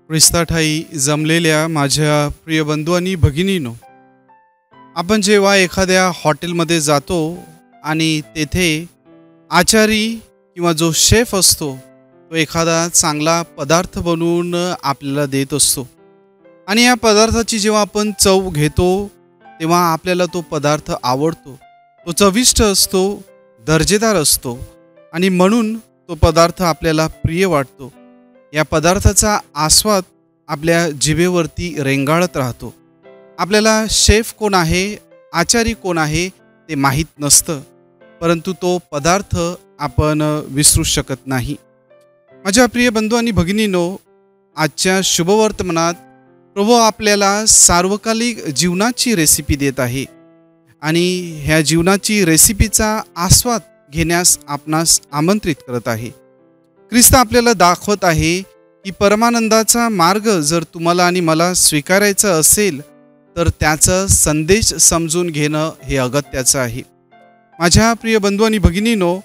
ख्रिस्ताठाई जमलेल्या माझ्या प्रिय बंधू आणि भगिनीनो, आपण जेव्हा एखाद्या हॉटेलमध्ये जातो आणि तेथे आचारी किंवा जो शेफ असतो तो एखादा चांगला पदार्थ बनवून आपल्याला देत असतो आणि या पदार्थाची जेव्हा आपण चव घेतो तेव्हा आपल्याला तो पदार्थ आवडतो, तो चविष्ट असतो, दर्जेदार असतो आणि म्हणून तो पदार्थ आपल्याला प्रिय वाटतो। या पदार्थाचा आस्वाद आपल्या जिभेवरती रेंगाळत राहतो। आपल्याला शेफ कोण आहे, आचारी कोण आहे ते माहीत नसतं, परंतु तो पदार्थ आपण विसरू शकत नाही। माझ्या प्रिय बंधू आणि भगिनीनो, आजच्या शुभवर्तमानात प्रभू आपल्याला सार्वकालिक जीवनाची रेसिपी देत आहे आणि ह्या जीवनाची रेसिपीचा आस्वाद घेण्यास आपणास आमंत्रित करत आहे। ख्रिस्त आपल्याला दाखवत आहे की परमानंदाचा मार्ग जर तुम्हाला आणि मला स्वीकारायचा असेल तर त्याचा संदेश समजून घेणं हे अगत्याचं आहे। माझ्या प्रिय बंधू आणि भगिनीनो,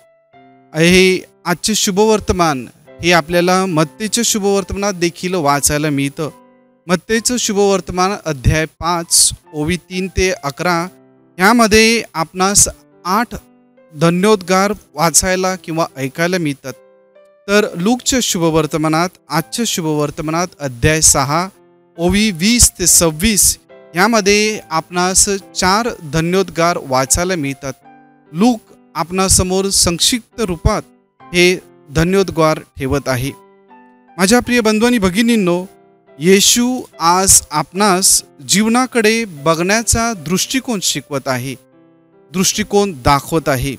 हे आजचे शुभवर्तमान हे आपल्याला मत्तेच्या शुभवर्तमानात देखील वाचायला मिळतं। मत्तेचं शुभवर्तमान अध्याय 5 ओवी 3 ते 11 ह्यामध्ये आपणास 8 धन्योद्गार वाचायला किंवा ऐकायला मिळतात। तर लूकच्या शुभवर्तमानात, आजच्या शुभवर्तमानात अध्याय 6 ओवी 20 ते 26 ह्यामध्ये आपणास 4 धन्योद्गार वाचायला मिळतात। लूक आपणासमोर संक्षिप्त रूपात हे धन्योद्गार ठेवत आहे। माझ्या प्रिय बंधू आणि भगिनींनो, येशू आज आपणास जीवनाकडे बघण्याचा दृष्टिकोन शिकवत आहे, दृष्टिकोन दाखवत आहे।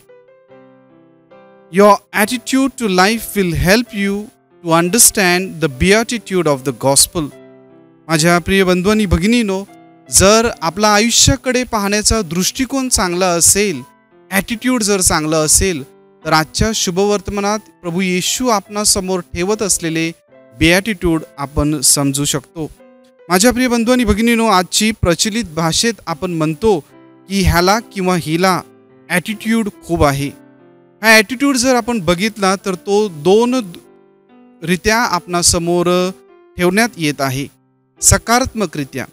Your attitude to life will help you to understand the beatitude of the gospel. माझ्या प्रिय बंधू आणि भगिनीनो, जर आपला आयुष्याकडे पाहण्याचा दृष्टिकोन चांगला असेल, ॲटिट्यूड जर चांगला असेल, तर आजच्या शुभवर्तमानात प्रभू येशू आपणासमोर ठेवत असलेले बेॲटिट्यूड आपण समजू शकतो। माझ्या प्रिय बंधू आणि भगिनीनो, आजची प्रचलित भाषेत आपण म्हणतो की ह्याला किंवा हिला ॲटिट्यूड खूप आहे। हा ॲटिट्यूड जर आपण बघितला तर तो 2 रित्या आपणासमोर ठेवण्यात येत आहे। सकारात्मकरित्या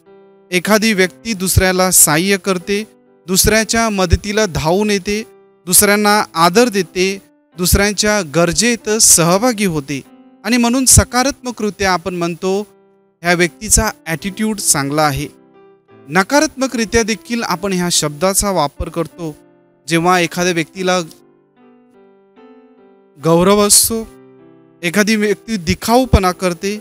एखादी व्यक्ती दुसऱ्याला सहाय्य करते, दुसऱ्याच्या मदतीला धावून येते, दुसऱ्यांना आदर देते, दुसऱ्यांच्या गरजेत सहभागी होते आणि म्हणून सकारात्मकरित्या आपण म्हणतो ह्या व्यक्तीचा ॲटिट्यूड चांगला आहे। नकारात्मकरित्या देखील आपण ह्या शब्दाचा वापर करतो जेव्हा एखाद्या व्यक्तीला गौरव असतो, एखादी व्यक्ती दिखाऊपणा करते,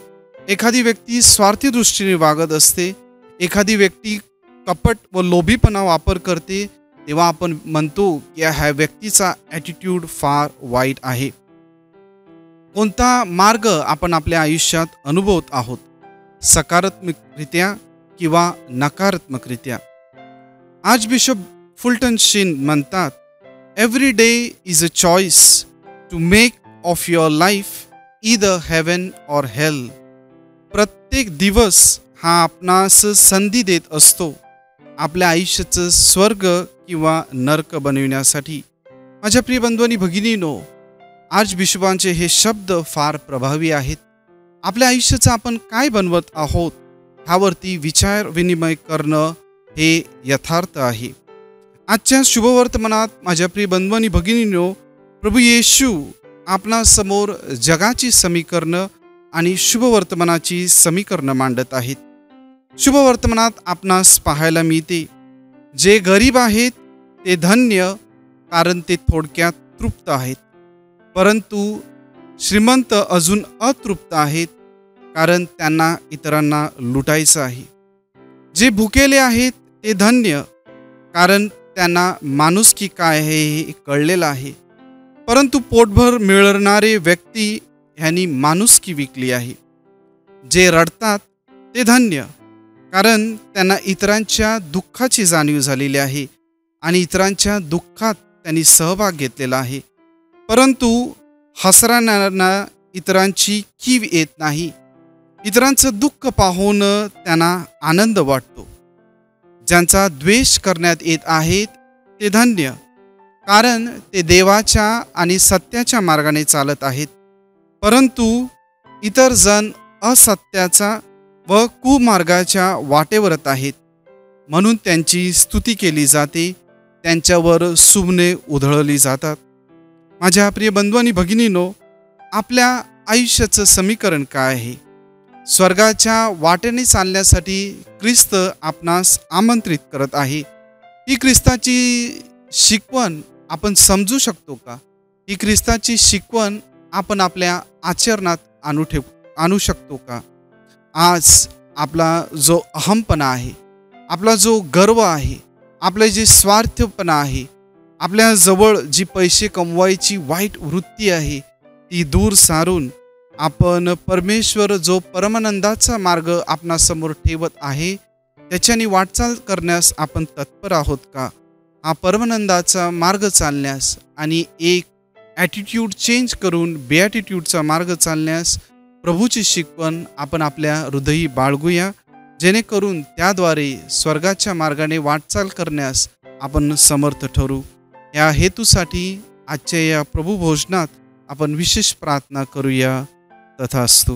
एखादी व्यक्ती स्वार्थी दृष्टीने वागत असते, एखादी व्यक्ती कपट व लोभीपणा वापर करते, तेव्हा आपण म्हणतो की ह्या व्यक्तीचा ॲटिट्यूड फार वाईट आहे। कोणता मार्ग आपण आपल्या आयुष्यात अनुभवत आहोत, सकारात्मकरित्या किंवा नकारात्मकरित्या? आर्चबिशप फुलटन शिन म्हणतात, every day is a choice to make of your life either heaven or hell. प्रत्येक दिवस हा आपणास संधी देत असतो आपल्या आयुष्याचं स्वर्ग किंवा नरक बनविण्यासाठी। माझ्या प्रिय बंधू आणि भगिनीनो, आर्चबिशपांचे हे शब्द फार प्रभावी आहेत। आपल्या आयुष्याचं आपण काय बनवत आहोत ह्यावरती विचार विनिमय करणं हे यथार्थ आहे। आजच्या शुभवर्तमानात माझ्या प्रिय बंधू आणि भगिनीनो, प्रभू येशू आपणासमोर जगाची समीकरणं आणि शुभवर्तमानाची समीकरणं मांडत आहेत। शुभवर्तमानात आपणास पाहायला मिळते, जे गरीब आहेत ते धन्य, कारण ते थोडक्यात तृप्त आहेत, परंतु श्रीमंत अजून अतृप्त आहेत, कारण त्यांना इतरांना लुटायचं आहे। जे भुकेले आहेत ते धन्य, कारण त्यांना माणुसकी काय आहे हे कळलेलं आहे, परंतु पोटभर मिळणारे व्यक्ती ह्यांनी माणुसकी विकली आहे। जे रडतात ते धन्य, कारण त्यांना इतरांच्या दुःखाची जाणीव झालेली आहे आणि इतरांच्या दुःखात त्यांनी सहभाग घेतलेला आहे, परंतु हसणाऱ्यांना इतरांची कीव येत नाही। इतरांचं दुःख पाहून त्यांना आनंद वाटतो। ज्यांचा द्वेष करण्यात येत आहेत ते धन्य, कारण ते देवाच्या आणि सत्याच्या मार्गाने चालत आहेत, परंतु इतर जण असत्याचा व कुमार्गाच्या वाटेवरत आहेत, म्हणून त्यांची स्तुती केली जाते, त्यांच्यावर सुमने उधळली जातात. माझ्या प्रिय बंधू आणि भगिनीनो, आपल्या आयुष्याचं समीकरण काय आहे? स्वर्गाच्या वाटेने चालण्यासाठी ख्रिस्त आपणास आमंत्रित करत आहे. ही ख्रिस्ताची शिकवण आपण समजू शकतो का? ही ख्रिस्ताची शिकवण आपण आपल्या आचरणात आणू शकतो का? आज आपला जो अहमपणा आहे, आपला जो गर्व आहे, आपले जे स्वार्थपणा आहे, आपल्या जवळ जी पैसे कमवायची वाईट वृत्ती आहे, ती दूर सारून आपण परमेश्वर जो परमानंदाचा मार्ग आपणासमोर ठेवत आहे, त्याच्याने वाटचाल करण्यास आपण तत्पर आहोत का? हा परमानंदाचा मार्ग चालण्यास आणि एक ॲटिट्यूड चेंज करून बेॲटिट्यूडचा मार्ग चालण्यास प्रभूची शिकवण आपण आपल्या हृदयी बाळगूया, जेणेकरून त्याद्वारे स्वर्गाच्या मार्गाने वाटचाल करण्यास आपण समर्थ ठरू. या हेतूसाठी आजच्या या प्रभू भोजनात आपण विशेष प्रार्थना करूया. तथास्तु.